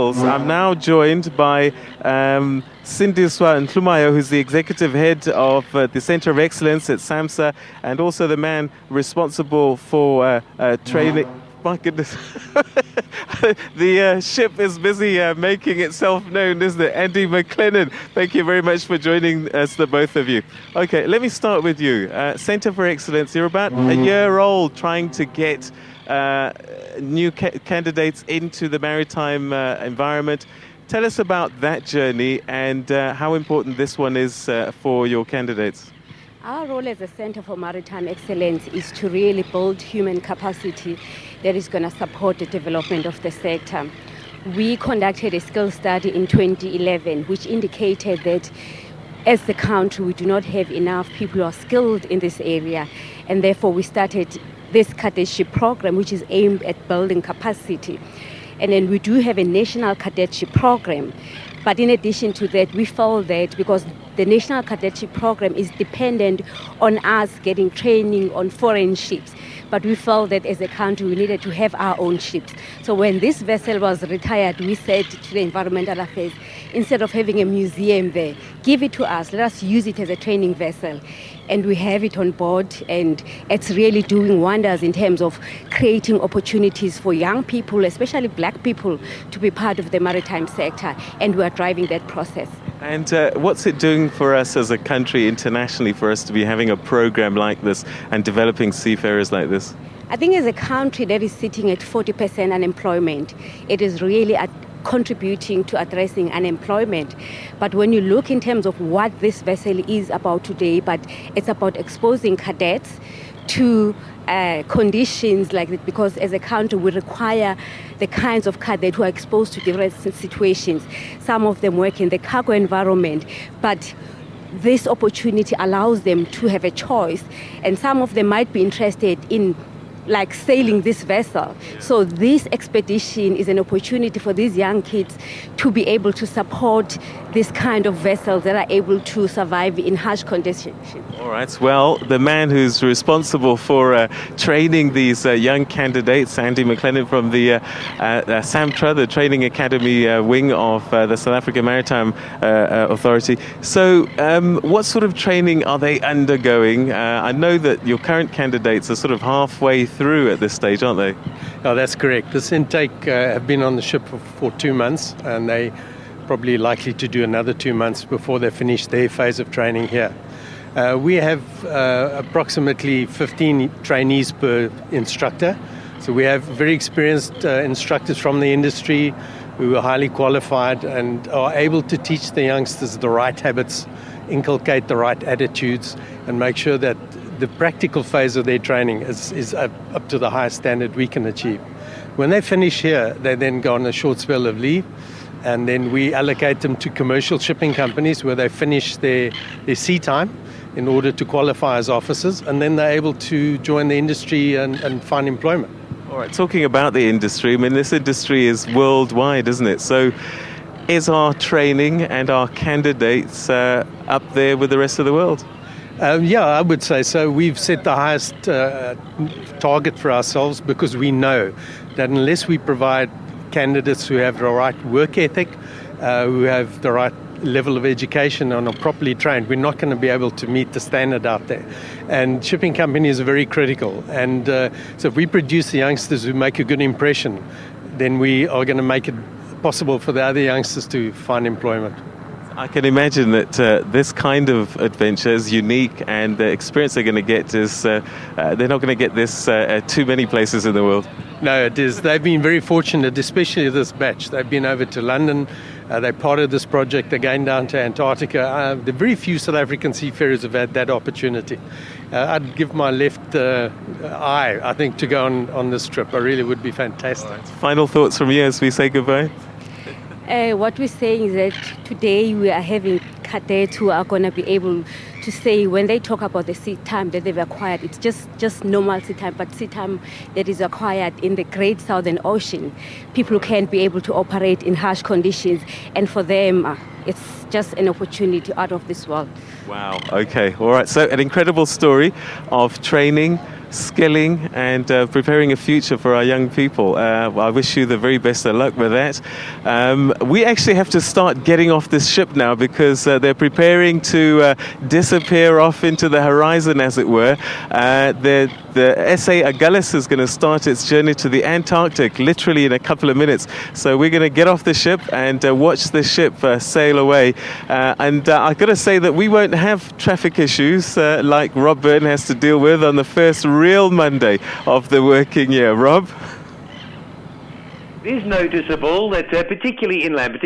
I'm now joined by Sindiswa Nhlumayo, who's the executive head of the Centre of Excellence at SAMSA, and also the man responsible for training. My goodness, the ship is busy making itself known, isn't it? Andy McClennan, thank you very much for joining us, the both of you. Okay, let me start with you. Centre for Excellence, you're about a year old trying to get new candidates into the maritime environment. Tell us about that journey and how important this one is for your candidates. Our role as a Centre for Maritime Excellence is to really build human capacity that is going to support the development of the sector. We conducted a skill study in 2011 which indicated that as the country we do not have enough people who are skilled in this area, and therefore we started this cadetship program which is aimed at building capacity. And then we do have a national cadetship program. But in addition to that, we felt that because the National Cadetship Program is dependent on us getting training on foreign ships, but we felt that as a country we needed to have our own ships. So when this vessel was retired, we said to the Environmental Affairs, instead of having a museum there, give it to us, let us use it as a training vessel. And we have it on board, and it's really doing wonders in terms of creating opportunities for young people, especially black people, to be part of the maritime sector, and we are driving that process. And what's it doing for us as a country internationally for us to be having a program like this and developing seafarers like this? I think as a country that is sitting at 40% unemployment, it is really contributing to addressing unemployment. But when you look in terms of what this vessel is about today, but it's about exposing cadets to conditions like that, because as a country we require the kinds of cadets who are exposed to different situations. Some of them work in the cargo environment, but this opportunity allows them to have a choice, and some of them might be interested in like sailing this vessel. So this expedition is an opportunity for these young kids to be able to support this kind of vessels that are able to survive in harsh conditions. All right. Well, the man who's responsible for training these young candidates, Andy McClennan from the SAMTRA, the Training Academy wing of the South African Maritime Authority. So what sort of training are they undergoing? I know that your current candidates are sort of halfway through at this stage, aren't they? Oh, that's correct. This intake have been on the ship for 2 months, and they probably likely to do another 2 months before they finish their phase of training here. We have approximately 15 trainees per instructor. So we have very experienced instructors from the industry who are highly qualified and are able to teach the youngsters the right habits, inculcate the right attitudes, and make sure that the practical phase of their training is up to the highest standard we can achieve. When they finish here, they then go on a short spell of leave, and then we allocate them to commercial shipping companies where they finish their sea time in order to qualify as officers, and then they're able to join the industry and find employment. All right, talking about the industry, I mean, this industry is worldwide, isn't it? So is our training and our candidates up there with the rest of the world? Yeah, I would say so. We've set the highest target for ourselves because we know that unless we provide candidates who have the right work ethic, who have the right level of education and are properly trained, we're not going to be able to meet the standard out there. And shipping companies are very critical. And so if we produce the youngsters who make a good impression, then we are going to make it possible for the other youngsters to find employment. I can imagine that this kind of adventure is unique, and the experience they're going to get is they're not going to get this too many places in the world. No, it is. They've been very fortunate, especially this batch. They've been over to London. They're part of this project. They're going down to Antarctica. The very few South African seafarers have had that opportunity. I'd give my left eye, I think, to go on this trip. I really would be fantastic. Right. Final thoughts from you as we say goodbye? What we're saying is that today we are having cadets who are going to be able to say when they talk about the sea time that they've acquired, it's just normal sea time, but sea time that is acquired in the Great Southern Ocean. People who can't be able to operate in harsh conditions, and for them it's just an opportunity out of this world. Wow, okay, all right. So an incredible story of training skilling and preparing a future for our young people. I wish you the very best of luck with that. We actually have to start getting off this ship now because they're preparing to disappear off into the horizon, as it were. The SA Agulhas is going to start its journey to the Antarctic literally in a couple of minutes. So we're going to get off the ship and watch the ship sail away. And I've got to say that we won't have traffic issues like Rob Byrne has to deal with on the first real Monday of the working year. Rob? It is noticeable that particularly inland,